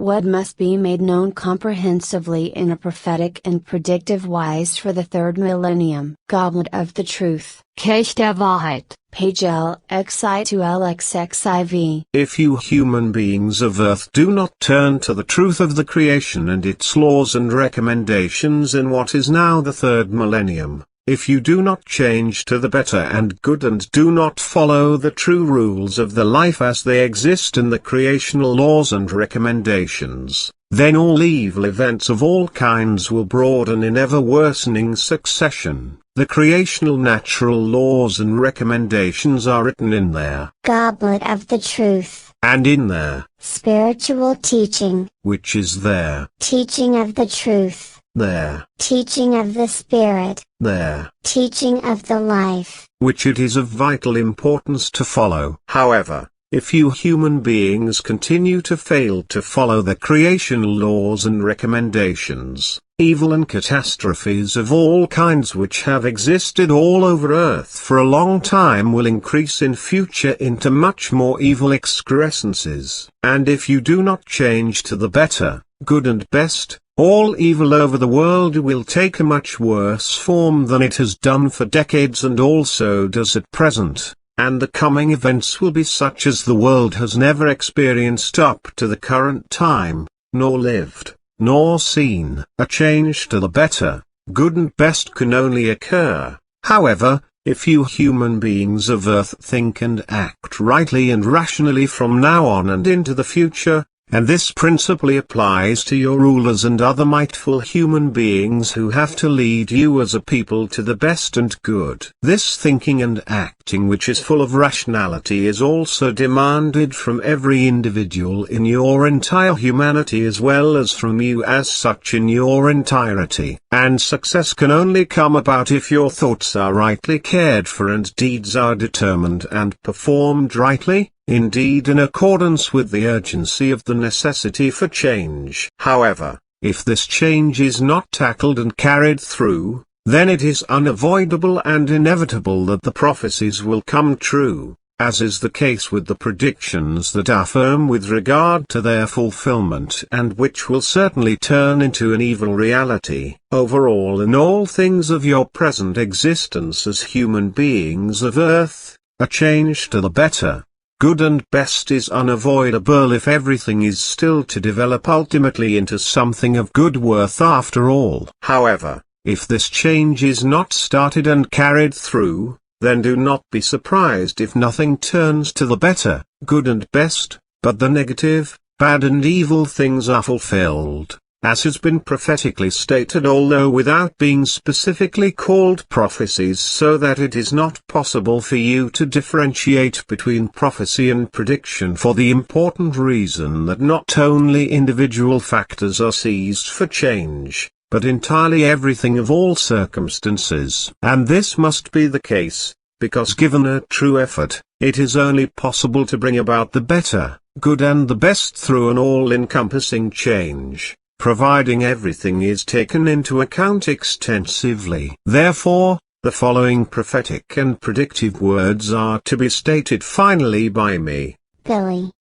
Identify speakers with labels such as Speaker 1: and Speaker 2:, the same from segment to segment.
Speaker 1: what must be made known comprehensively in a prophetic and predictive wise for the third millennium. Goblet of the Truth.
Speaker 2: Kelch der Wahrheit.
Speaker 1: Page LXI to LXXIV.
Speaker 3: If you human beings of Earth do not turn to the truth of the creation and its laws and recommendations in what is now the third millennium, if you do not change to the better and good and do not follow the true rules of the life as they exist in the creational laws and recommendations, then all evil events of all kinds will broaden in ever-worsening succession. The creational-natural laws and recommendations are written in there.
Speaker 4: Goblet of the Truth.
Speaker 3: And in there.
Speaker 4: Spiritual teaching.
Speaker 3: Which is there.
Speaker 4: Teaching of the truth.
Speaker 3: There.
Speaker 4: Teaching of the Spirit.
Speaker 3: There.
Speaker 4: Teaching of the life.
Speaker 3: Which it is of vital importance to follow. However, if you human beings continue to fail to follow the creational laws and recommendations, evil and catastrophes of all kinds which have existed all over Earth for a long time will increase in future into much more evil excrescences. And if you do not change to the better, good and best, all evil over the world will take a much worse form than it has done for decades and also does at present. And the coming events will be such as the world has never experienced up to the current time, nor lived, nor seen. A change to the better, good and best can only occur, however, if you human beings of Earth think and act rightly and rationally from now on and into the future, and this principally applies to your rulers and other mightful human beings who have to lead you as a people to the best and good. This thinking and acting which is full of rationality is also demanded from every individual in your entire humanity as well as from you as such in your entirety. And success can only come about if your thoughts are rightly cared for and deeds are determined and performed rightly. Indeed in accordance with the urgency of the necessity for change. However, if this change is not tackled and carried through, then it is unavoidable and inevitable that the prophecies will come true, as is the case with the predictions that are firm with regard to their fulfilment and which will certainly turn into an evil reality. Overall in all things of your present existence as human beings of Earth, a change to the better, good and best is unavoidable if everything is still to develop ultimately into something of good worth after all. However, if this change is not started and carried through, then do not be surprised if nothing turns to the better, good and best, but the negative, bad and evil things are fulfilled, as has been prophetically stated although without being specifically called prophecies, so that it is not possible for you to differentiate between prophecy and prediction for the important reason that not only individual factors are seized for change, but entirely everything of all circumstances. And this must be the case, because given a true effort, it is only possible to bring about the better, good and the best through an all-encompassing change, providing everything is taken into account extensively. Therefore, the following prophetic and predictive words are to be stated finally by me.
Speaker 4: Billy.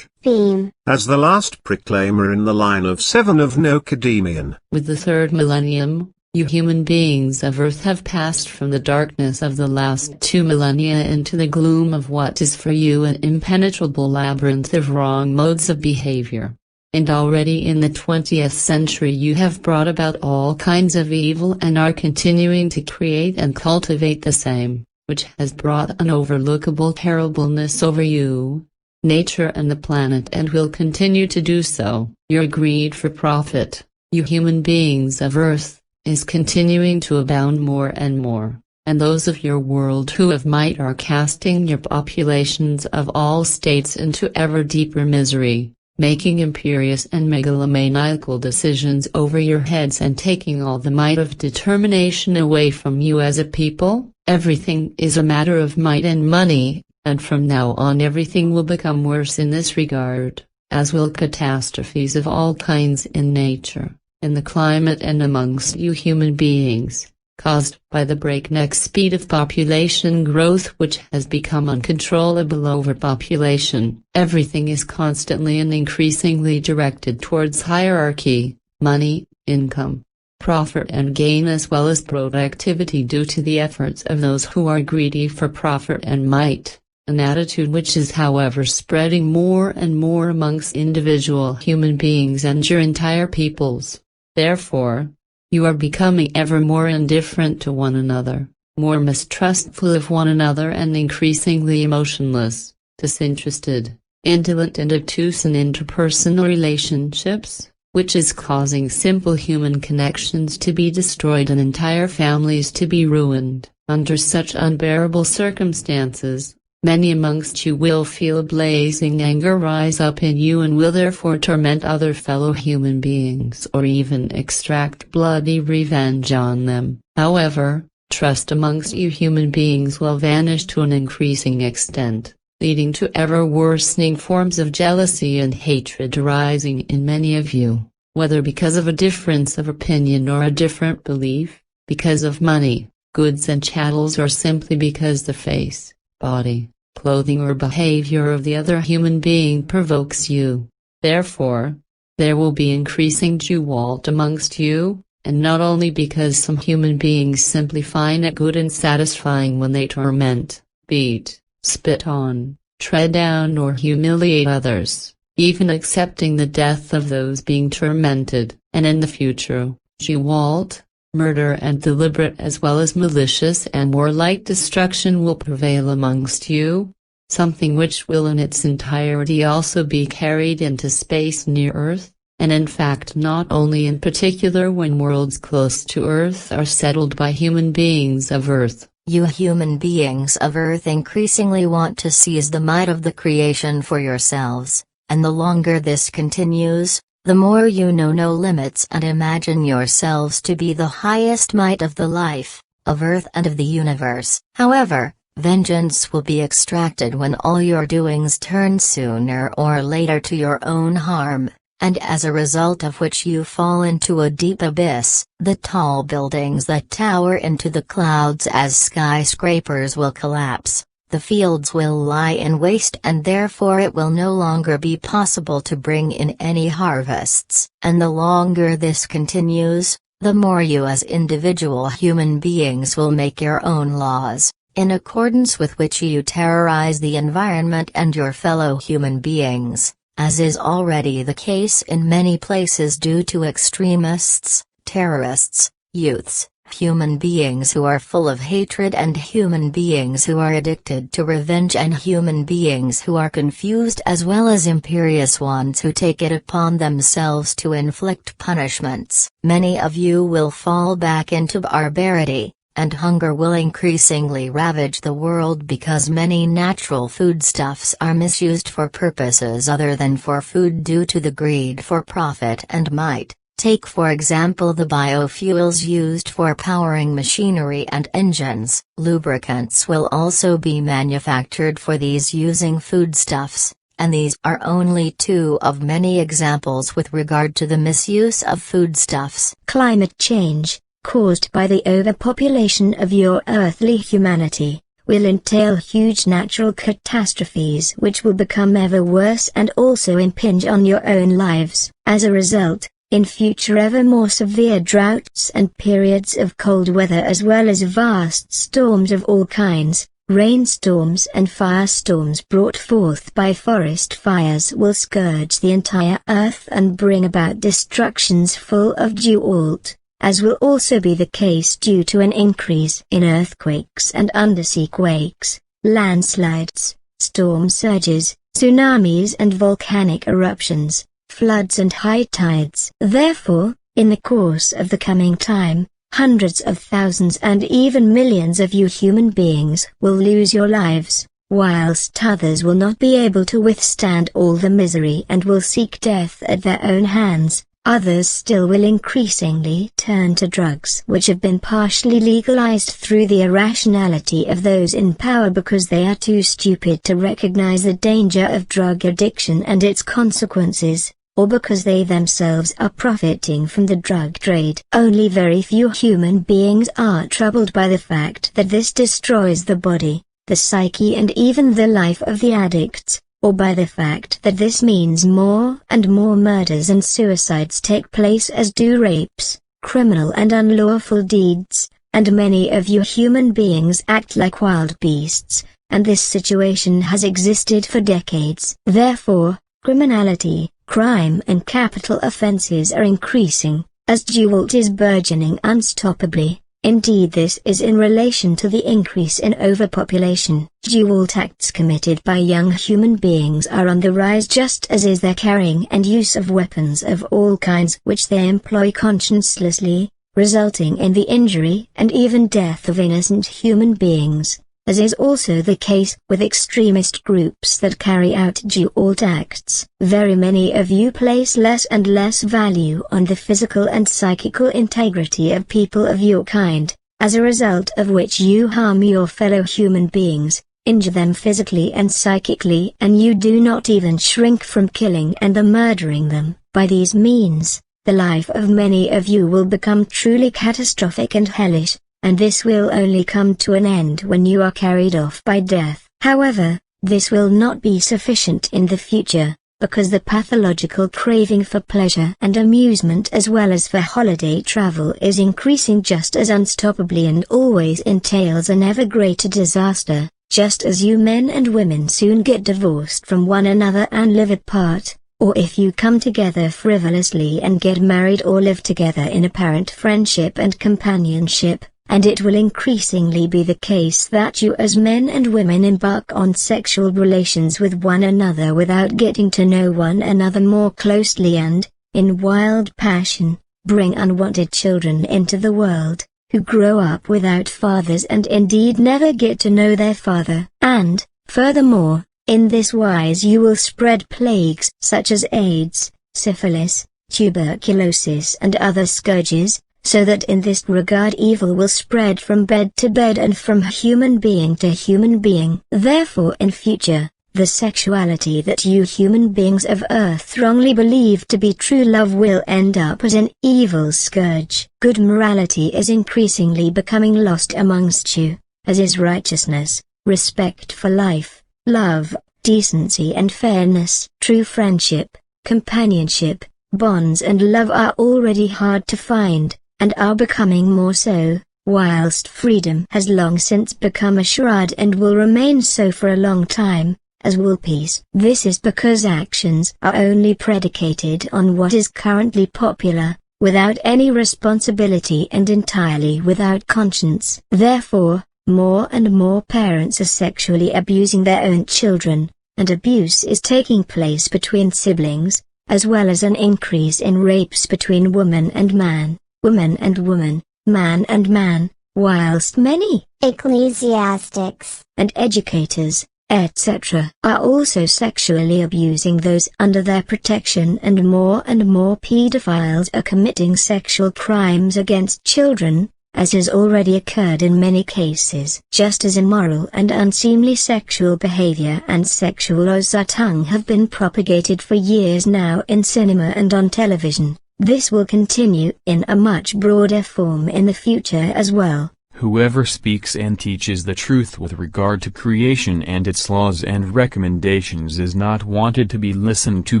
Speaker 4: Beam.
Speaker 3: As the last proclaimer in the line of 7 of Nocademian.
Speaker 2: With the third millennium, you human beings of Earth have passed from the darkness of the last 2 millennia into the gloom of what is for you an impenetrable labyrinth of wrong modes of behavior. And already in the 20th century you have brought about all kinds of evil and are continuing to create and cultivate the same, which has brought an overlookable terribleness over you, nature and the planet and will continue to do so. Your greed for profit, you human beings of Earth, is continuing to abound more and more, and those of your world who have might are casting your populations of all states into ever deeper misery, making imperious and megalomaniacal decisions over your heads and taking all the might of determination away from you as a people. Everything is a matter of might and money, and from now on everything will become worse in this regard, as will catastrophes of all kinds in nature, in the climate and amongst you human beings. caused by the breakneck speed of population growth, which has become uncontrollable overpopulation. Everything is constantly and increasingly directed towards hierarchy, money, income, profit and gain, as well as productivity due to the efforts of those who are greedy for profit and might, an attitude which is however spreading more and more amongst individual human beings and your entire peoples. Therefore, you are becoming ever more indifferent to one another, more mistrustful of one another, and increasingly emotionless, disinterested, indolent and obtuse in interpersonal relationships, which is causing simple human connections to be destroyed and entire families to be ruined. Under such unbearable circumstances, many amongst you will feel blazing anger rise up in you and will therefore torment other fellow human beings or even extract bloody revenge on them. However, trust amongst you human beings will vanish to an increasing extent, leading to ever worsening forms of jealousy and hatred arising in many of you, whether because of a difference of opinion or a different belief, because of money, goods and chattels, or simply because the face, body, clothing or behavior of the other human being provokes you. Therefore, there will be increasing tumult amongst you, and not only because some human beings simply find it good and satisfying when they torment, beat, spit on, tread down or humiliate others, even accepting the death of those being tormented, and in the future, tumult, murder and deliberate as well as malicious and warlike destruction will prevail amongst you, something which will in its entirety also be carried into space near Earth, and in fact not only in particular when worlds close to Earth are settled by human beings of Earth.
Speaker 5: You human beings of Earth increasingly want to seize the might of the creation for yourselves, and the longer this continues, the more you know no limits and imagine yourselves to be the highest might of the life, of Earth and of the universe. However, vengeance will be extracted when all your doings turn sooner or later to your own harm, and as a result of which you fall into a deep abyss. The tall buildings that tower into the clouds as skyscrapers will collapse. The fields will lie in waste, and therefore it will no longer be possible to bring in any harvests. And the longer this continues, the more you as individual human beings will make your own laws, in accordance with which you terrorize the environment and your fellow human beings, as is already the case in many places due to extremists, terrorists, youths, human beings who are full of hatred and human beings who are addicted to revenge and human beings who are confused as well as imperious ones who take it upon themselves to inflict punishments. Many of you will fall back into barbarity, and hunger will increasingly ravage the world because many natural foodstuffs are misused for purposes other than for food due to the greed for profit and might. Take for example the biofuels used for powering machinery and engines. Lubricants will also be manufactured for these using foodstuffs, and these are only two of many examples with regard to the misuse of foodstuffs.
Speaker 4: Climate change, caused by the overpopulation of your earthly humanity, will entail huge natural catastrophes which will become ever worse and also impinge on your own lives. As a result, in future ever more severe droughts and periods of cold weather as well as vast storms of all kinds, rainstorms and firestorms brought forth by forest fires will scourge the entire earth and bring about destructions full of tumult, as will also be the case due to an increase in earthquakes and undersea quakes, landslides, storm surges, tsunamis and volcanic eruptions, floods and high tides. Therefore, in the course of the coming time, hundreds of thousands and even millions of you human beings will lose your lives, whilst others will not be able to withstand all the misery and will seek death at their own hands. Others still will increasingly turn to drugs which have been partially legalized through the irrationality of those in power because they are too stupid to recognize the danger of drug addiction and its consequences. or because they themselves are profiting from the drug trade. Only very few human beings are troubled by the fact that this destroys the body, the psyche and even the life of the addicts, or by the fact that this means more and more murders and suicides take place, as do rapes, criminal and unlawful deeds, and many of you human beings act like wild beasts, and this situation has existed for decades. Therefore, criminality, crime and capital offenses are increasing, as Goblet is burgeoning unstoppably. Indeed, this is in relation to the increase in overpopulation. Goblet acts committed by young human beings are on the rise, just as is their carrying and use of weapons of all kinds which they employ consciencelessly, resulting in the injury and even death of innocent human beings, as is also the case with extremist groups that carry out Goblet acts. Very many of you place less and less value on the physical and psychical integrity of people of your kind, as a result of which you harm your fellow human beings, injure them physically and psychically, and you do not even shrink from killing and murdering them. By these means, the life of many of you will become truly catastrophic and hellish, and this will only come to an end when you are carried off by death. However, this will not be sufficient in the future, because the pathological craving for pleasure and amusement as well as for holiday travel is increasing just as unstoppably and always entails an ever greater disaster, just as you men and women soon get divorced from one another and live apart, or if you come together frivolously and get married or live together in apparent friendship and companionship. And it will increasingly be the case that you as men and women embark on sexual relations with one another without getting to know one another more closely and, in wild passion, bring unwanted children into the world, who grow up without fathers and indeed never get to know their father. And, furthermore, in this wise you will spread plagues such as AIDS, syphilis, tuberculosis and other scourges, so that in this regard evil will spread from bed to bed and from human being to human being. Therefore in future, the sexuality that you human beings of Earth wrongly believe to be true love will end up as an evil scourge. Good morality is increasingly becoming lost amongst you, as is righteousness, respect for life, love, decency and fairness. True friendship, companionship, bonds and love are already hard to find, and are becoming more so, whilst freedom has long since become a charade and will remain so for a long time, as will peace. This is because actions are only predicated on what is currently popular, without any responsibility and entirely without conscience. Therefore, more and more parents are sexually abusing their own children, and abuse is taking place between siblings, as well as an increase in rapes between woman and man, woman and woman, man and man, whilst many ecclesiastics and educators, etc., are also sexually abusing those under their protection, and more pedophiles are committing sexual crimes against children, as has already occurred in many cases. Just as immoral and unseemly sexual behavior and sexual ozartung have been propagated for years now in cinema and on television, this will continue in a much broader form in the future as well.
Speaker 6: Whoever speaks and teaches the truth with regard to creation and its laws and recommendations is not wanted to be listened to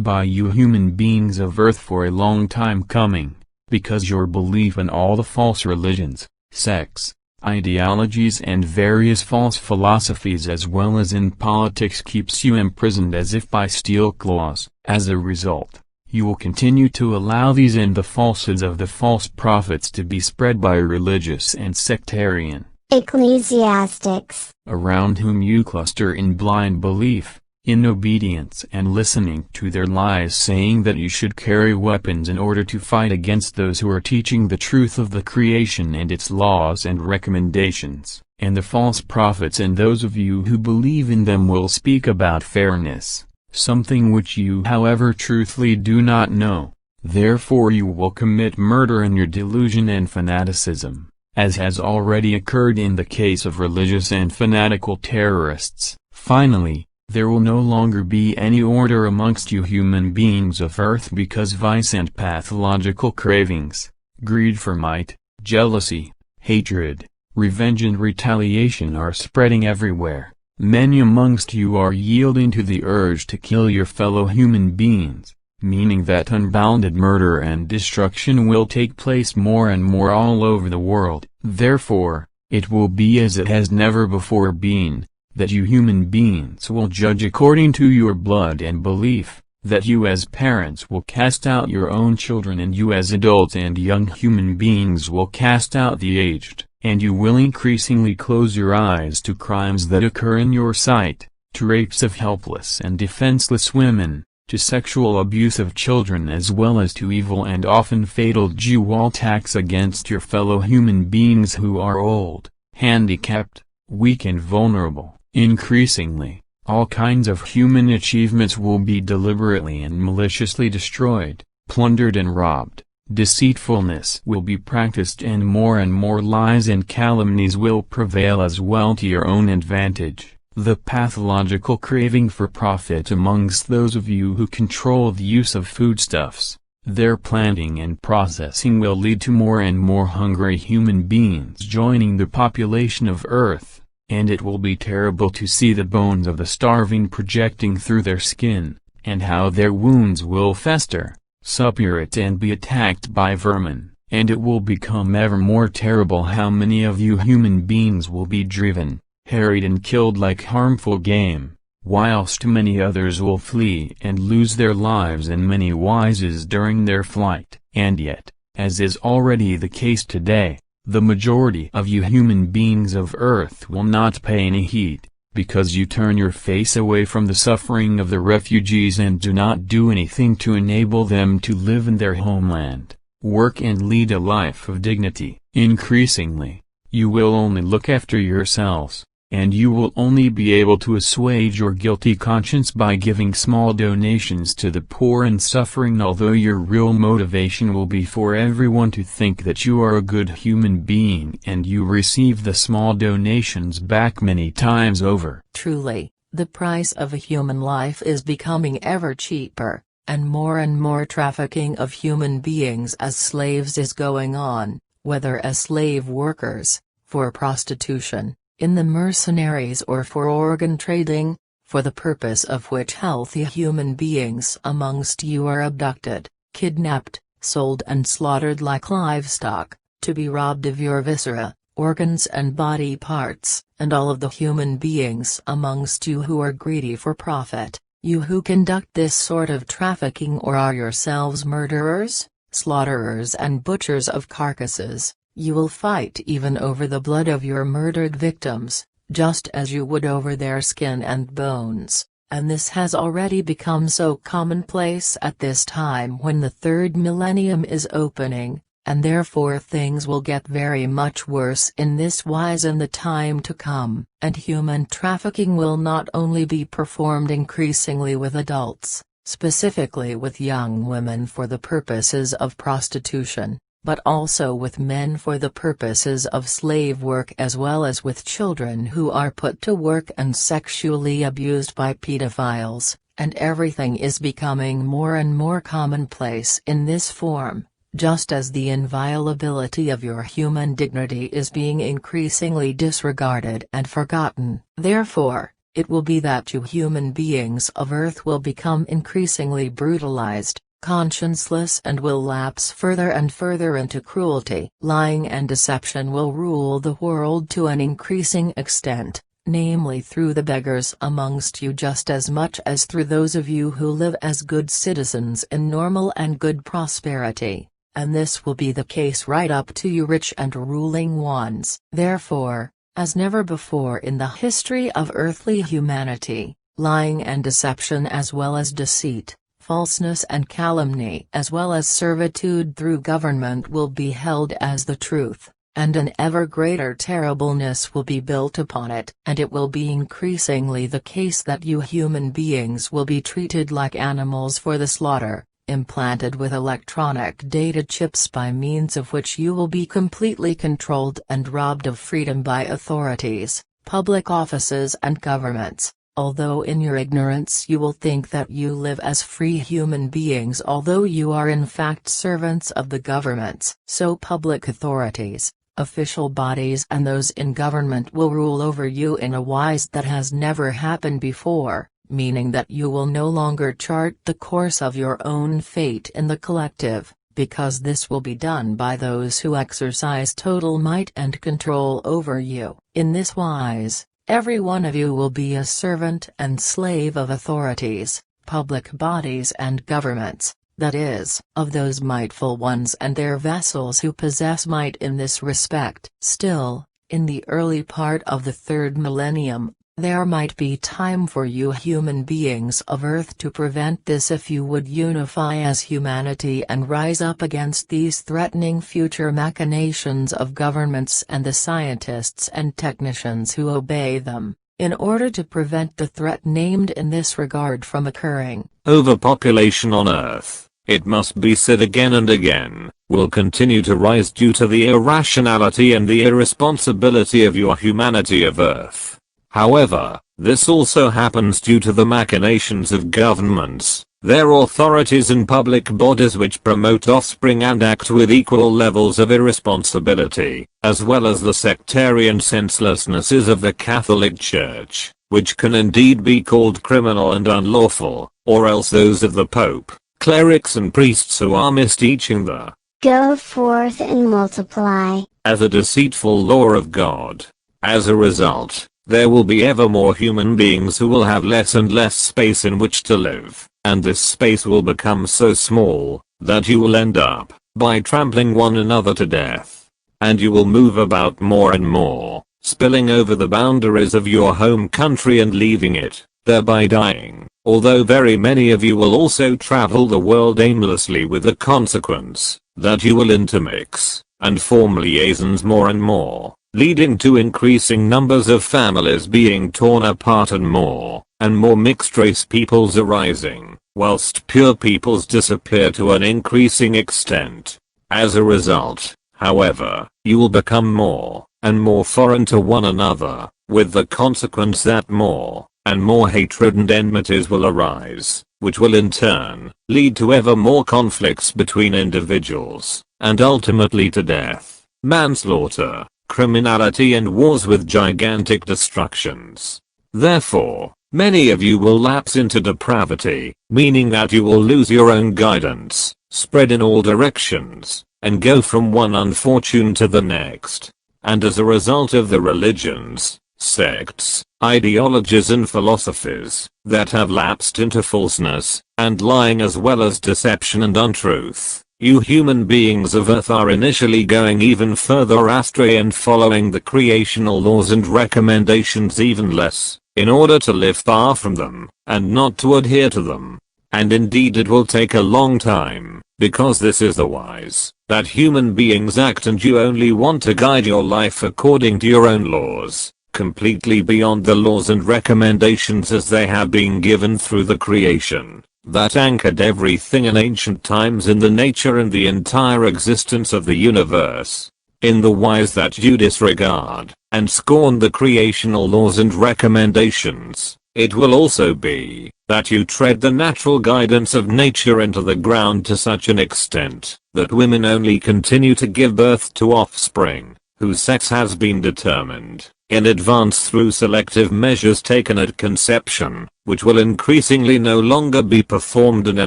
Speaker 6: by you human beings of Earth for a long time coming, because your belief in all the false religions, sects, ideologies and various false philosophies as well as in politics keeps you imprisoned as if by steel claws. As a result, you will continue to allow these and the falsehoods of the false prophets to be spread by religious and sectarian
Speaker 1: ecclesiastics,
Speaker 6: around whom you cluster in blind belief, in obedience and listening to their lies, saying that you should carry weapons in order to fight against those who are teaching the truth of the creation and its laws and recommendations. And the false prophets and those of you who believe in them will speak about fairness, something which you however truthfully do not know. Therefore you will commit murder in your delusion and fanaticism, as has already occurred in the case of religious and fanatical terrorists. Finally, There will no longer be any order amongst you human beings of Earth because vice and pathological cravings, greed for might, jealousy, hatred, revenge and retaliation are spreading everywhere. Many amongst you are yielding to the urge to kill your fellow human beings, meaning that unbounded murder and destruction will take place more and more all over the world. Therefore, it will be as it has never before been, that you human beings will judge according to your blood and belief, that you as parents will cast out your own children and you as adults and young human beings will cast out the aged, and you will increasingly close your eyes to crimes that occur in your sight, to rapes of helpless and defenseless women, to sexual abuse of children as well as to evil and often fatal dual attacks against your fellow human beings who are old, handicapped, weak and vulnerable. Increasingly, all kinds of human achievements will be deliberately and maliciously destroyed, plundered and robbed. Deceitfulness will be practiced and more lies and calumnies will prevail as well to your own advantage. The pathological craving for profit amongst those of you who control the use of foodstuffs, their planting and processing will lead to more and more hungry human beings joining the population of Earth. And it will be terrible to see the bones of the starving projecting through their skin, and how their wounds will fester, suppurate and be attacked by vermin. And it will become ever more terrible how many of you human beings will be driven, harried and killed like harmful game, whilst many others will flee and lose their lives in many wises during their flight. And yet, as is already the case today, the majority of you human beings of Earth will not pay any heed, because you turn your face away from the suffering of the refugees and do not do anything to enable them to live in their homeland, work and lead a life of dignity. Increasingly, you will only look after yourselves, and you will only be able to assuage your guilty conscience by giving small donations to the poor and suffering, although your real motivation will be for everyone to think that you are a good human being and you receive the small donations back many times over.
Speaker 5: Truly, the price of a human life is becoming ever cheaper, and more trafficking of human beings as slaves is going on, whether as slave workers, for prostitution, in the mercenaries or for organ trading, for the purpose of which healthy human beings amongst you are abducted, kidnapped, sold and slaughtered like livestock, to be robbed of your viscera, organs and body parts, and all of the human beings amongst you who are greedy for profit, you who conduct this sort of trafficking or are yourselves murderers, slaughterers and butchers of carcasses. You will fight even over the blood of your murdered victims, just as you would over their skin and bones, and this has already become so commonplace at this time when the third millennium is opening, and therefore things will get very much worse in this wise in the time to come, and human trafficking will not only be performed increasingly with adults, specifically with young women for the purposes of prostitution, but also with men for the purposes of slave work as well as with children who are put to work and sexually abused by pedophiles, and everything is becoming more and more commonplace in this form, just as the inviolability of your human dignity is being increasingly disregarded and forgotten. Therefore, it will be that you human beings of Earth will become increasingly brutalized, conscienceless and will lapse further and further into cruelty. Lying and deception will rule the world to an increasing extent, namely through the beggars amongst you just as much as through those of you who live as good citizens in normal and good prosperity, and this will be the case right up to you rich and ruling ones. Therefore, as never before in the history of earthly humanity, lying and deception as well as deceit, falseness and calumny as well as servitude through government will be held as the truth, and an ever greater terribleness will be built upon it. And it will be increasingly the case that you human beings will be treated like animals for the slaughter, implanted with electronic data chips by means of which you will be completely controlled and robbed of freedom by authorities, public offices and governments,
Speaker 7: Although in your ignorance you will think that you live as free human beings, although you are in fact servants of the governments. So public authorities, official bodies and those in government will rule over you in a wise that has never happened before, meaning that you will no longer chart the course of your own fate in the collective, because this will be done by those who exercise total might and control over you. In this wise, every one of you will be a servant and slave of authorities, public bodies and governments, that is, of those mightful ones and their vassals who possess might in this respect. Still, in the early part of the third millennium, there might be time for you human beings of Earth to prevent this if you would unify as humanity and rise up against these threatening future machinations of governments and the scientists and technicians who obey them, in order to prevent the threat named in this regard from occurring.
Speaker 3: Overpopulation on Earth, it must be said again and again, will continue to rise due to the irrationality and the irresponsibility of your humanity of Earth. However, this also happens due to the machinations of governments, their authorities and public bodies which promote offspring and act with equal levels of irresponsibility, as well as the sectarian senselessnesses of the Catholic Church, which can indeed be called criminal and unlawful, or else those of the Pope, clerics and priests who are misteaching the
Speaker 8: "Go forth and multiply"
Speaker 3: as a deceitful law of God. As a result, there will be ever more human beings who will have less and less space in which to live, and this space will become so small, that you will end up by trampling one another to death. And you will move about more and more, spilling over the boundaries of your home country and leaving it, thereby dying, although very many of you will also travel the world aimlessly, with the consequence that you will intermix and form liaisons more and more, leading to increasing numbers of families being torn apart and more mixed race peoples arising, whilst pure peoples disappear to an increasing extent. As a result, however, you will become more and more foreign to one another, with the consequence that more and more hatred and enmities will arise, which will in turn lead to ever more conflicts between individuals, and ultimately to death, manslaughter, criminality and wars with gigantic destructions. Therefore, many of you will lapse into depravity, meaning that you will lose your own guidance, spread in all directions, and go from one unfortune to the next. And as a result of the religions, sects, ideologies and philosophies that have lapsed into falseness and lying as well as deception and untruth, you human beings of Earth are initially going even further astray and following the creational laws and recommendations even less, in order to live far from them, and not to adhere to them. And indeed it will take a long time, because this is the wise, that human beings act and you only want to guide your life according to your own laws, completely beyond the laws and recommendations as they have been given through the creation that anchored everything in ancient times in the nature and the entire existence of the universe. In the wise that you disregard and scorn the creational laws and recommendations, it will also be that you tread the natural guidance of nature into the ground to such an extent that women only continue to give birth to offspring whose sex has been determined in advance through selective measures taken at conception, which will increasingly no longer be performed in a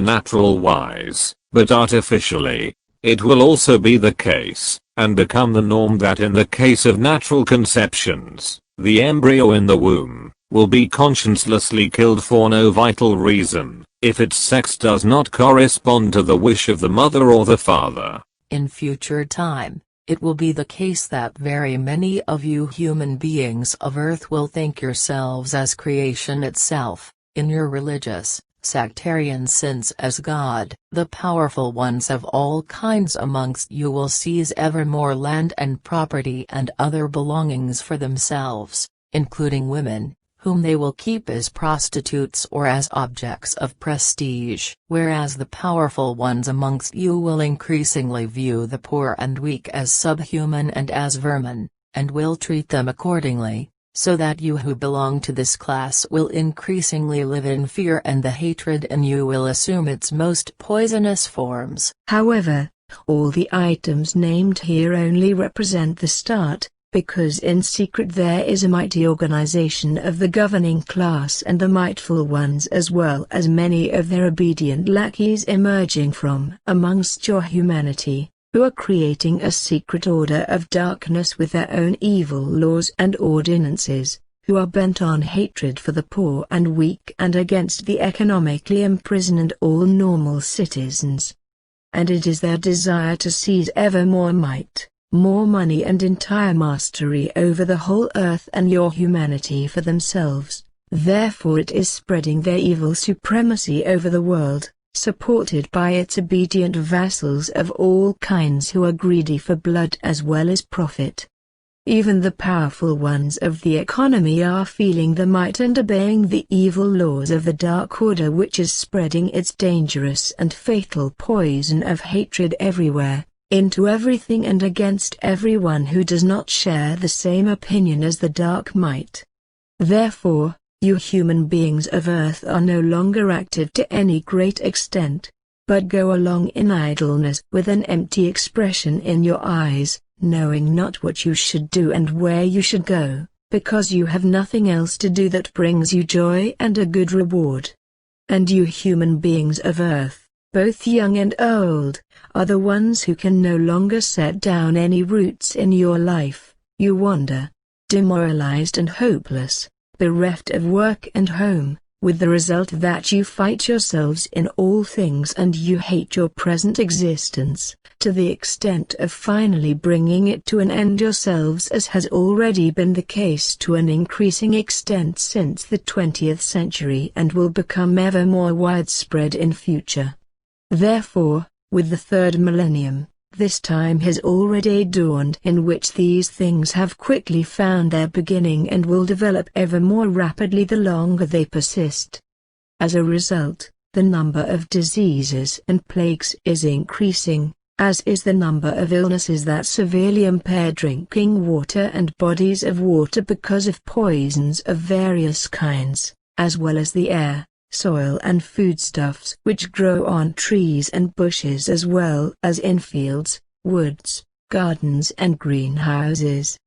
Speaker 3: natural wise, but artificially. It will also be the case, and become the norm, that in the case of natural conceptions, the embryo in the womb will be consciencelessly killed for no vital reason, if its sex does not correspond to the wish of the mother or the father.
Speaker 7: In future time, it will be the case that very many of you human beings of Earth will think yourselves as creation itself, in your religious, sectarian sense as God. The powerful ones of all kinds amongst you will seize ever more land and property and other belongings for themselves, including women, whom they will keep as prostitutes or as objects of prestige. Whereas the powerful ones amongst you will increasingly view the poor and weak as subhuman and as vermin, and will treat them accordingly, so that you who belong to this class will increasingly live in fear, and the hatred in you will assume its most poisonous forms.
Speaker 4: However, all the items named here only represent the start, because in secret there is a mighty organization of the governing class and the mightful ones, as well as many of their obedient lackeys emerging from amongst your humanity, who are creating a secret order of darkness with their own evil laws and ordinances, who are bent on hatred for the poor and weak and against the economically imprisoned and all normal citizens. And it is their desire to seize ever more might, more money and entire mastery over the whole earth and your humanity for themselves. Therefore it is spreading their evil supremacy over the world, supported by its obedient vassals of all kinds who are greedy for blood as well as profit. Even the powerful ones of the economy are feeling the might and obeying the evil laws of the Dark Order, which is spreading its dangerous and fatal poison of hatred everywhere, into everything and against everyone who does not share the same opinion as the Dark Might. Therefore, you human beings of Earth are no longer active to any great extent, but go along in idleness with an empty expression in your eyes, knowing not what you should do and where you should go, because you have nothing else to do that brings you joy and a good reward. And you human beings of Earth, both young and old, are the ones who can no longer set down any roots in your life. You wander, demoralized and hopeless, bereft of work and home, with the result that you fight yourselves in all things and you hate your present existence, to the extent of finally bringing it to an end yourselves, as has already been the case to an increasing extent since the 20th century and will become ever more widespread in future. Therefore, with the third millennium, this time has already dawned in which these things have quickly found their beginning and will develop ever more rapidly the longer they persist. As a result, the number of diseases and plagues is increasing, as is the number of illnesses that severely impair drinking water and bodies of water because of poisons of various kinds, as well as the air, soil and foodstuffs which grow on trees and bushes, as well as in fields, woods, gardens and greenhouses.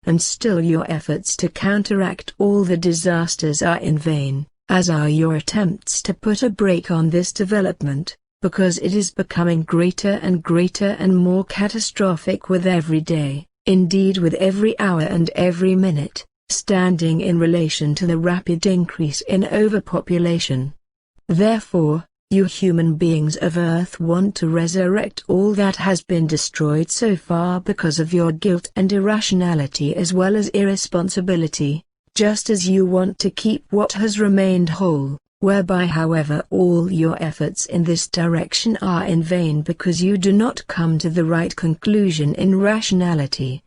Speaker 4: And still your efforts to counteract all the disasters are in vain, as are your attempts to put a brake on this development, because it is becoming greater and more catastrophic with every day, indeed with every hour and every minute, standing in relation to the rapid increase in overpopulation. Therefore, you human beings of Earth want to resurrect all that has been destroyed so far because of your guilt and irrationality as well as irresponsibility, just as you want to keep what has remained whole, whereby however all your efforts in this direction are in vain because you do not come to the right conclusion in rationality.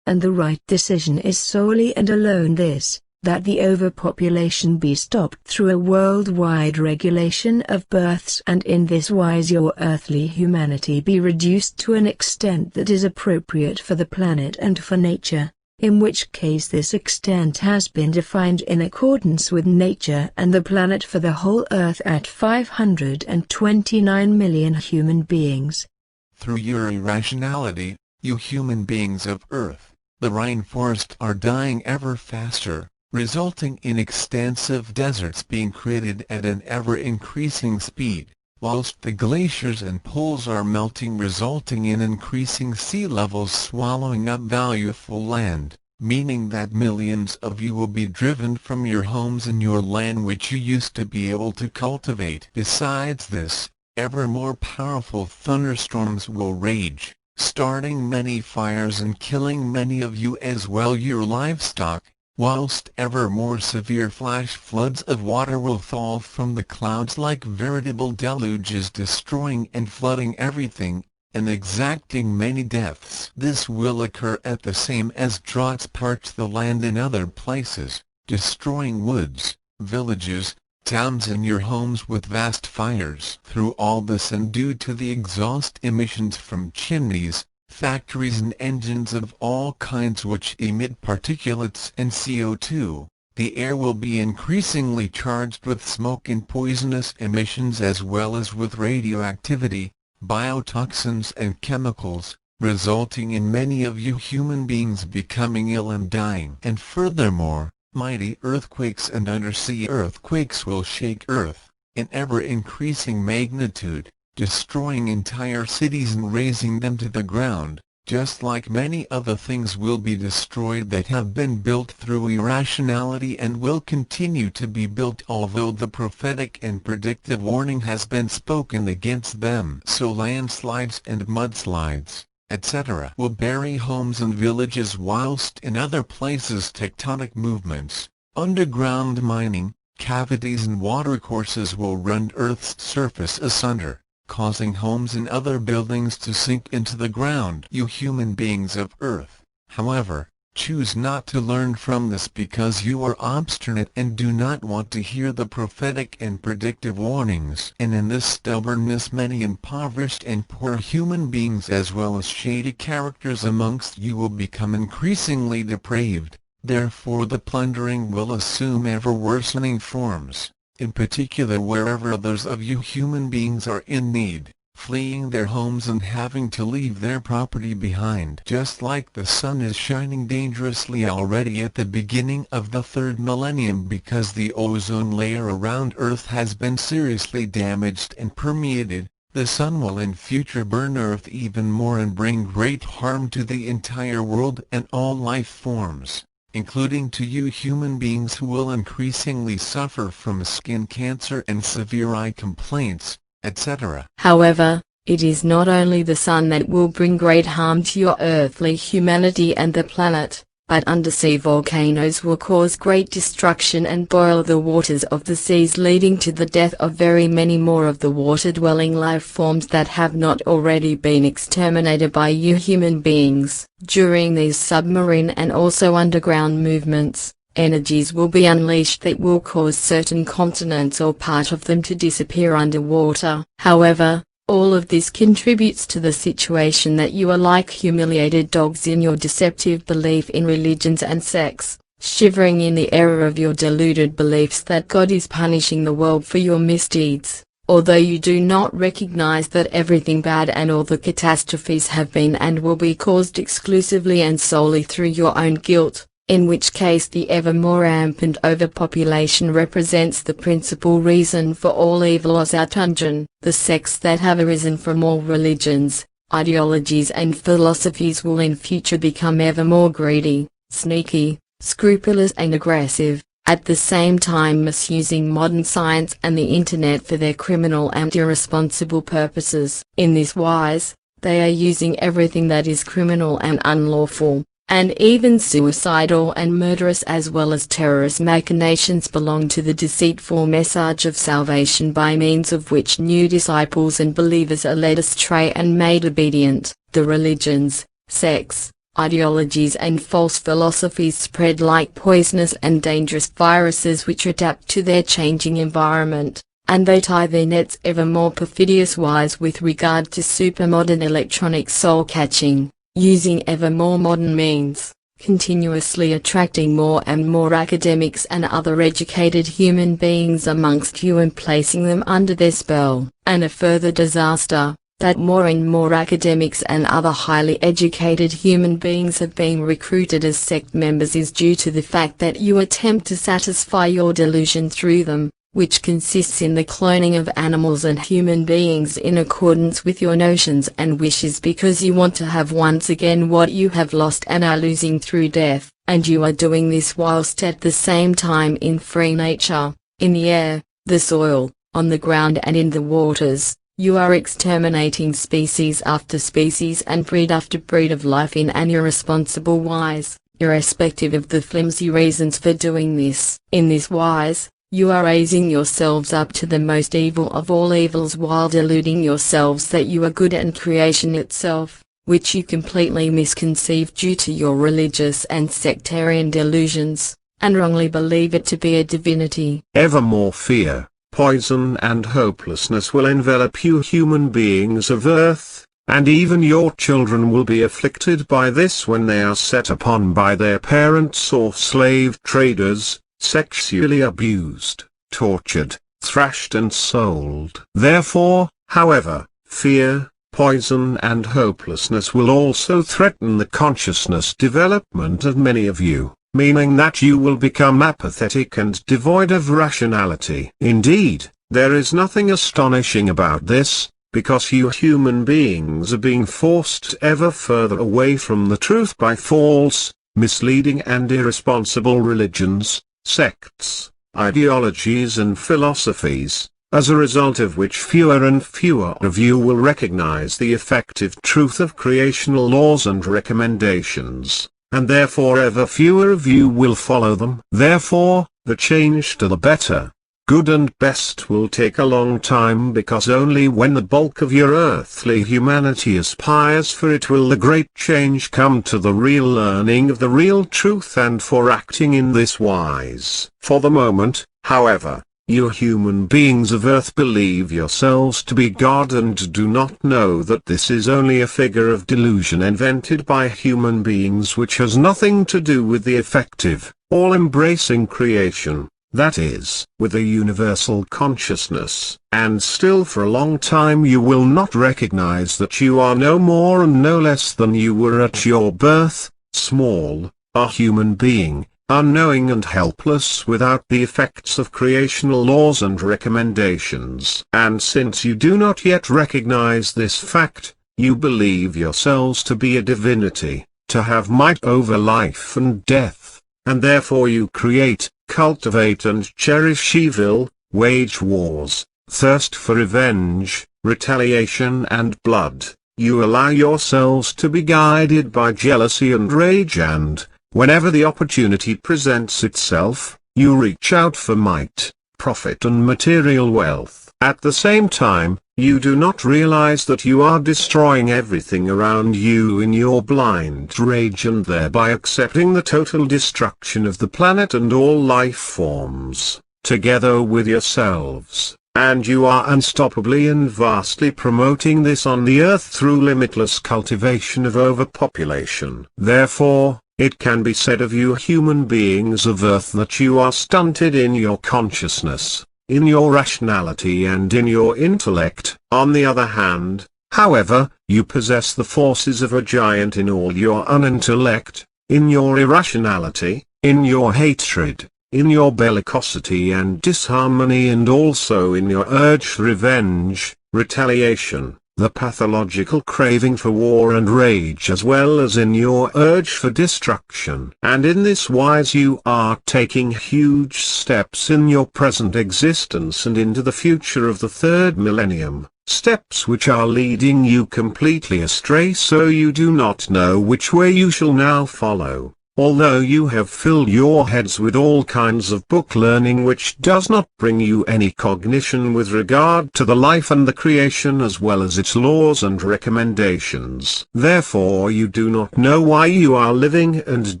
Speaker 4: And the right decision is solely and alone this, that the overpopulation be stopped through a worldwide regulation of births, and in this wise your earthly humanity be reduced to an extent that is appropriate for the planet and for nature, in which case this extent has been defined in accordance with nature and the planet for the whole earth at 529 million human beings.
Speaker 9: Through your irrationality, you human beings of Earth, the rainforests are dying ever faster, resulting in extensive deserts being created at an ever-increasing speed, whilst the glaciers and poles are melting, resulting in increasing sea levels swallowing up valuable land, meaning that millions of you will be driven from your homes and your land which you used to be able to cultivate. Besides this, ever more powerful thunderstorms will rage, starting many fires and killing many of you as well your livestock, whilst ever more severe flash floods of water will fall from the clouds like veritable deluges, destroying and flooding everything, and exacting many deaths. This will occur at the same as droughts parch the land in other places, destroying woods, villages, towns and your homes with vast fires. Through all this and due to the exhaust emissions from chimneys, factories and engines of all kinds which emit particulates and CO2. The air will be increasingly charged with smoke and poisonous emissions as well as with radioactivity, biotoxins and chemicals, resulting in many of you human beings becoming ill and dying. And furthermore, mighty earthquakes and undersea earthquakes will shake Earth, in ever-increasing magnitude, destroying entire cities and razing them to the ground, just like many other things will be destroyed that have been built through irrationality and will continue to be built although the prophetic and predictive warning has been spoken against them. So landslides and mudslides, etc. will bury homes and villages, whilst in other places tectonic movements, underground mining, cavities and watercourses will rend Earth's surface asunder, causing homes and other buildings to sink into the ground. You human beings of Earth, however, choose not to learn from this because you are obstinate and do not want to hear the prophetic and predictive warnings. And in this stubbornness many impoverished and poor human beings as well as shady characters amongst you will become increasingly depraved. Therefore the plundering will assume ever-worsening forms, in particular wherever others of you human beings are in need, fleeing their homes and having to leave their property behind. Just like the sun is shining dangerously already at the beginning of the third millennium because the ozone layer around Earth has been seriously damaged and permeated, the sun will in future burn Earth even more and bring great harm to the entire world and all life forms, including to you human beings who will increasingly suffer from skin cancer and severe eye complaints, etc.
Speaker 7: However, it is not only the sun that will bring great harm to your earthly humanity and the planet, but undersea volcanoes will cause great destruction and boil the waters of the seas, leading to the death of very many more of the water-dwelling life forms that have not already been exterminated by you human beings. During these submarine and also underground movements, energies will be unleashed that will cause certain continents or part of them to disappear underwater. However, all of this contributes to the situation that you are like humiliated dogs in your deceptive belief in religions and sects, shivering in the error of your deluded beliefs that God is punishing the world for your misdeeds, although you do not recognize that everything bad and all the catastrophes have been and will be caused exclusively and solely through your own guilt, in which case the ever more rampant overpopulation represents the principal reason for all evil as outungen. The sects that have arisen from all religions, ideologies and philosophies will in future become ever more greedy, sneaky, scrupulous and aggressive, at the same time misusing modern science and the internet for their criminal and irresponsible purposes. In this wise, they are using everything that is criminal and unlawful, and even suicidal and murderous as well as terrorist machinations belong to the deceitful message of salvation, by means of which new disciples and believers are led astray and made obedient. The religions, sects, ideologies and false philosophies spread like poisonous and dangerous viruses which adapt to their changing environment, and they tie their nets ever more perfidious wise with regard to supermodern electronic soul-catching, using ever more modern means, continuously attracting more and more academics and other educated human beings amongst you and placing them under their spell. And a further disaster, that more and more academics and other highly educated human beings have been recruited as sect members, is due to the fact that you attempt to satisfy your delusion through them, which consists in the cloning of animals and human beings in accordance with your notions and wishes, because you want to have once again what you have lost and are losing through death, and you are doing this whilst at the same time in free nature, in the air, the soil, on the ground and in the waters, you are exterminating species after species and breed after breed of life in an irresponsible wise, irrespective of the flimsy reasons for doing this. In this wise, you are raising yourselves up to the most evil of all evils while deluding yourselves that you are good and creation itself, which you completely misconceive due to your religious and sectarian delusions, and wrongly believe it to be a divinity.
Speaker 3: Ever more fear, poison and hopelessness will envelop you human beings of Earth, and even your children will be afflicted by this when they are set upon by their parents or slave traders, sexually abused, tortured, thrashed and sold. Therefore, however, fear, poison and hopelessness will also threaten the consciousness development of many of you, meaning that you will become apathetic and devoid of rationality. Indeed, there is nothing astonishing about this, because you human beings are being forced ever further away from the truth by false, misleading and irresponsible religions, sects, ideologies and philosophies, as a result of which fewer and fewer of you will recognize the effective truth of creational laws and recommendations, and therefore ever fewer of you will follow them. Therefore, the change to the better, good and best will take a long time, because only when the bulk of your earthly humanity aspires for it will the great change come to the real learning of the real truth and for acting in this wise. For the moment, however, you human beings of Earth believe yourselves to be God and do not know that this is only a figure of delusion invented by human beings, which has nothing to do with the effective, all-embracing creation, that is, with a universal consciousness. And still for a long time you will not recognize that you are no more and no less than you were at your birth, small, a human being, unknowing and helpless without the effects of creational laws and recommendations. And since you do not yet recognize this fact, you believe yourselves to be a divinity, to have might over life and death, and therefore you create, cultivate and cherish evil, wage wars, thirst for revenge, retaliation and blood. You allow yourselves to be guided by jealousy and rage, and, whenever the opportunity presents itself, you reach out for might, profit and material wealth. At the same time, you do not realize that you are destroying everything around you in your blind rage and thereby accepting the total destruction of the planet and all life forms, together with yourselves. And you are unstoppably and vastly promoting this on the earth through limitless cultivation of overpopulation. Therefore, it can be said of you human beings of Earth that you are stunted in your consciousness, in your rationality and in your intellect. On the other hand, however, you possess the forces of a giant in all your unintellect, in your irrationality, in your hatred, in your bellicosity and disharmony, and also in your urge for revenge, retaliation, the pathological craving for war and rage, as well as in your urge for destruction. And in this wise you are taking huge steps in your present existence and into the future of the third millennium, steps which are leading you completely astray, so you do not know which way you shall now follow. Although you have filled your heads with all kinds of book learning which does not bring you any cognition with regard to the life and the creation as well as its laws and recommendations. Therefore you do not know why you are living and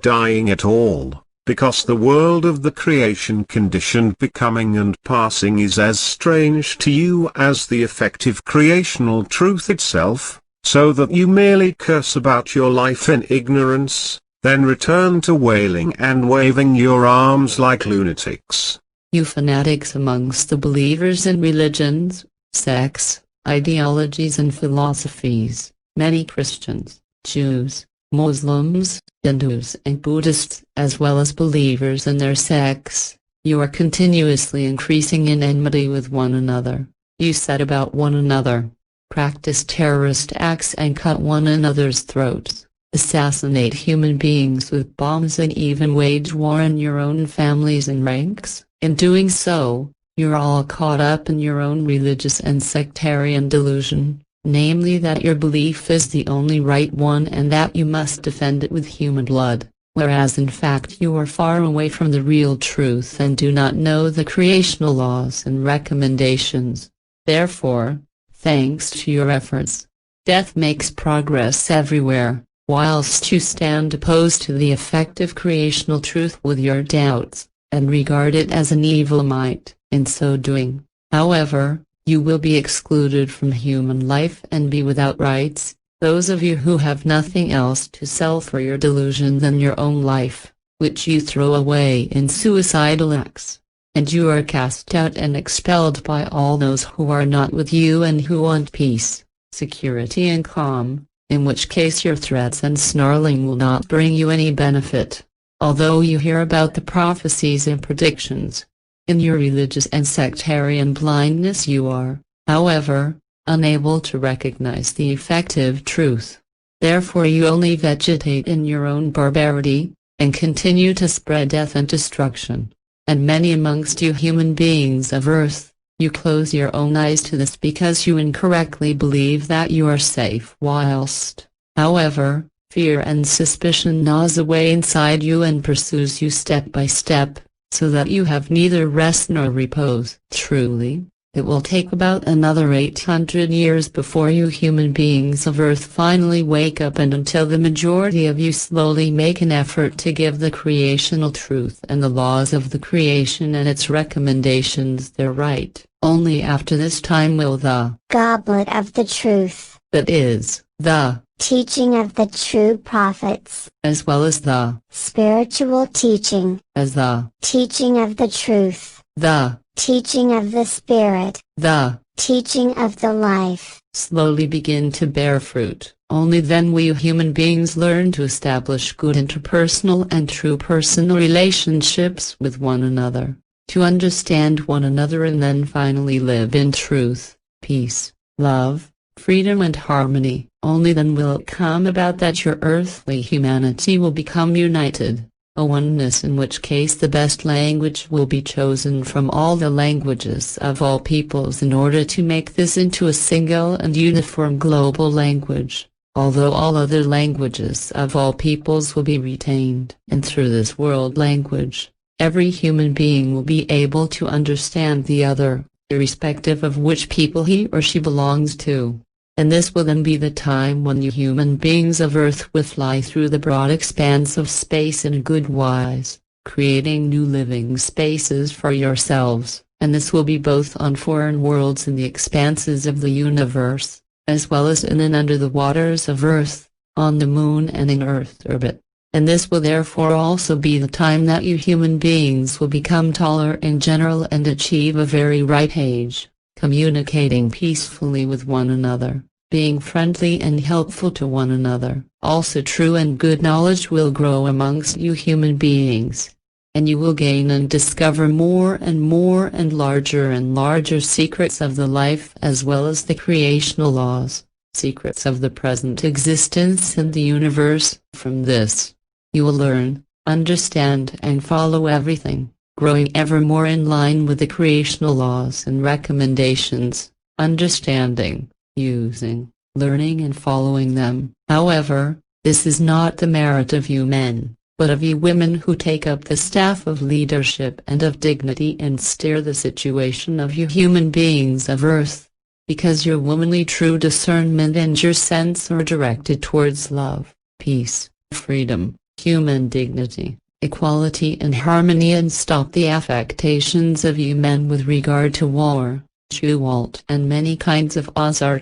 Speaker 3: dying at all, because the world of the creation conditioned becoming and passing is as strange to you as the effective creational truth itself, so that you merely curse about your life in ignorance, then return to wailing and waving your arms like lunatics.
Speaker 2: You fanatics amongst the believers in religions, sects, ideologies and philosophies, many Christians, Jews, Muslims, Hindus and Buddhists, as well as believers in their sects, you are continuously increasing in enmity with one another. You set about one another, practice terrorist acts and cut one another's throats, assassinate human beings with bombs and even wage war in your own families and ranks. In doing so, you're all caught up in your own religious and sectarian delusion, namely that your belief is the only right one and that you must defend it with human blood, whereas in fact you are far away from the real truth and do not know the creational laws and recommendations. Therefore, thanks to your efforts, death makes progress everywhere, whilst you stand opposed to the effective creational truth with your doubts, and regard it as an evil might. In so doing, however, you will be excluded from human life and be without rights, Those of you who have nothing else to sell for your delusion than your own life, which you throw away in suicidal acts, and you are cast out and expelled by all those who are not with you and who want peace, security and calm, in which case your threats and snarling will not bring you any benefit, although you hear about the prophecies and predictions. In your religious and sectarian blindness you are, however, unable to recognize the effective truth. Therefore you only vegetate in your own barbarity, and continue to spread death and destruction. And many amongst you human beings of earth, you close your own eyes to this because you incorrectly believe that you are safe whilst, however, fear and suspicion gnaws away inside you and pursues you step by step, so that you have neither rest nor repose. Truly, it will take about another 800 years before you human beings of earth finally wake up, and until the majority of you slowly make an effort to give the creational truth and the laws of the creation and its recommendations their right. Only after this time will the
Speaker 8: Goblet of the truth,
Speaker 2: that is, the
Speaker 8: teaching of the true prophets,
Speaker 2: as well as the
Speaker 8: spiritual teaching,
Speaker 2: as the
Speaker 8: teaching of the truth,
Speaker 2: the
Speaker 8: teaching of the spirit,
Speaker 2: the
Speaker 8: teaching of the life,
Speaker 2: slowly begin to bear fruit. Only then will you human beings learn to establish good interpersonal and true personal relationships with one another, to understand one another, and then finally live in truth, peace, love, freedom and harmony. Only then will it come about that your earthly humanity will become united, a oneness, in which case the best language will be chosen from all the languages of all peoples in order to make this into a single and uniform global language, although all other languages of all peoples will be retained. And through this world language, every human being will be able to understand the other, irrespective of which people he or she belongs to. And this will then be the time when you human beings of earth will fly through the broad expanse of space in a good wise, creating new living spaces for yourselves, and this will be both on foreign worlds in the expanses of the universe, as well as in and under the waters of earth, on the moon and in earth orbit. And this will therefore also be the time that you human beings will become taller in general and achieve a very ripe age, communicating peacefully with one another, being friendly and helpful to one another. Also true and good knowledge will grow amongst you human beings, and you will gain and discover more and larger secrets of the life as well as the creational laws, secrets of the present existence in the universe. From this, you will learn, understand and follow everything, growing ever more in line with the creational laws and recommendations, understanding, using, learning and following them. However, this is not the merit of you men, but of you women who take up the staff of leadership and of dignity and steer the situation of you human beings of earth, because your womanly true discernment and your sense are directed towards love, peace, freedom, human dignity, equality and harmony, and stop the affectations of you men with regard to war, tumult and many kinds of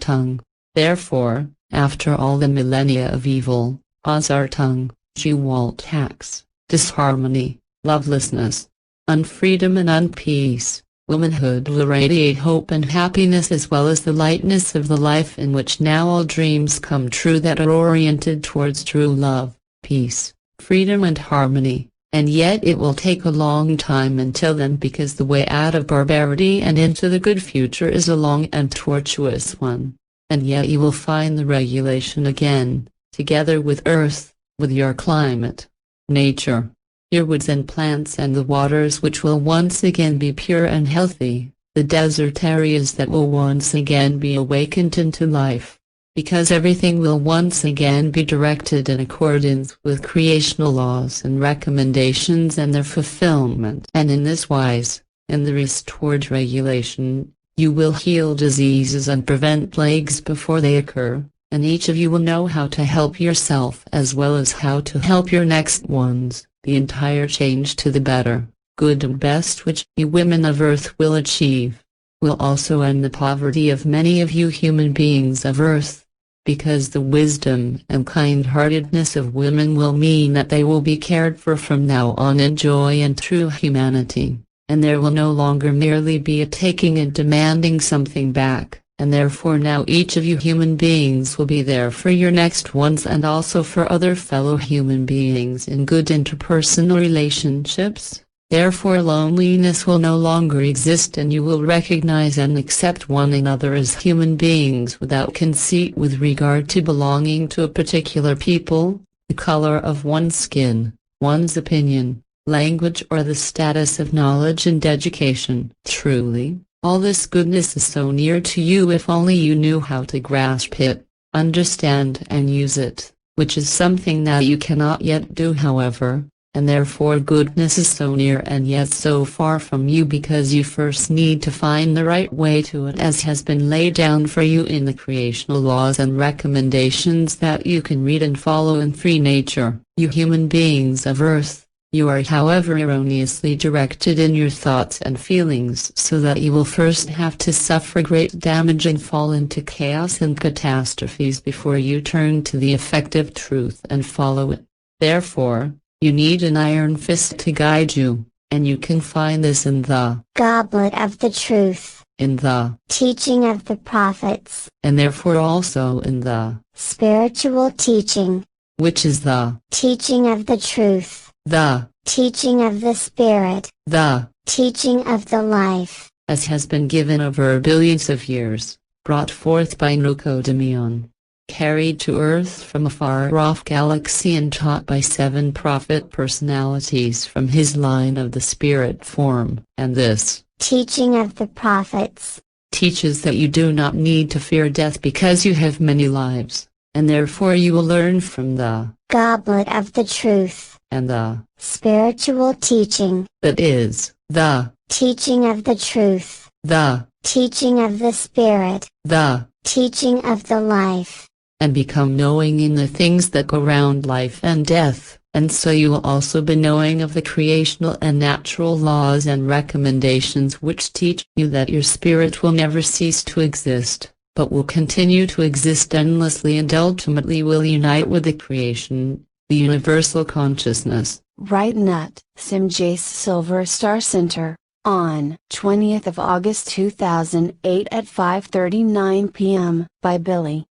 Speaker 2: tongue. Therefore, after all the millennia of evil, tongue, tumult, hacks, disharmony, lovelessness, unfreedom and unpeace, womanhood will radiate hope and happiness as well as the lightness of the life in which now all dreams come true that are oriented towards true love, peace, freedom and harmony. And yet it will take a long time until then, because the way out of barbarity and into the good future is a long and tortuous one. And yet you will find the regulation again, together with earth, with your climate, nature, your woods and plants and the waters which will once again be pure and healthy, the desert areas that will once again be awakened into life, because everything will once again be directed in accordance with creational laws and recommendations and their fulfillment. And in this wise, in the restored regulation, you will heal diseases and prevent plagues before they occur, and each of you will know how to help yourself as well as how to help your next ones. The entire change to the better, good and best which you women of earth will achieve, will also end the poverty of many of you human beings of earth, because the wisdom and kind-heartedness of women will mean that they will be cared for from now on in joy and true humanity, and there will no longer merely be a taking and demanding something back, and therefore now each of you human beings will be there for your next ones and also for other fellow human beings in good interpersonal relationships. Therefore loneliness will no longer exist and you will recognize and accept one another as human beings without conceit with regard to belonging to a particular people, the color of one's skin, one's opinion, language or the status of knowledge and education. Truly, all this goodness is so near to you if only you knew how to grasp it, understand and use it, which is something that you cannot yet do however. And therefore goodness is so near and yet so far from you because you first need to find the right way to it as has been laid down for you in the creational laws and recommendations that you can read and follow in free nature. You human beings of earth, you are however erroneously directed in your thoughts and feelings so that you will first have to suffer great damage and fall into chaos and catastrophes before you turn to the effective truth and follow it. Therefore, you need an iron fist to guide you, and you can find this in the
Speaker 8: Goblet of the Truth,
Speaker 2: in the
Speaker 8: teaching of the prophets,
Speaker 2: and therefore also in the
Speaker 8: spiritual teaching,
Speaker 2: which is the
Speaker 8: teaching of the truth,
Speaker 2: the
Speaker 8: teaching of the spirit,
Speaker 2: the
Speaker 8: teaching of the life,
Speaker 2: as has been given over billions of years, brought forth by Nucodemion, carried to earth from a far-off galaxy and taught by 7 prophet personalities from his line of the spirit form. And this
Speaker 8: teaching of the prophets
Speaker 2: teaches that you do not need to fear death because you have many lives, and therefore you will learn from the
Speaker 8: Goblet of the Truth
Speaker 2: and the
Speaker 8: spiritual teaching,
Speaker 2: that is, the
Speaker 8: teaching of the truth,
Speaker 2: the
Speaker 8: teaching of the spirit,
Speaker 2: the
Speaker 8: teaching of the life,
Speaker 2: and become knowing in the things that go round life and death, and so you will also be knowing of the creational and natural laws and recommendations which teach you that your spirit will never cease to exist, but will continue to exist endlessly and ultimately will unite with the creation, the universal consciousness.
Speaker 1: Brighten at Sim Jace Silver Star Center, on 20th of August 2008 at 5:39 p.m. by Billy.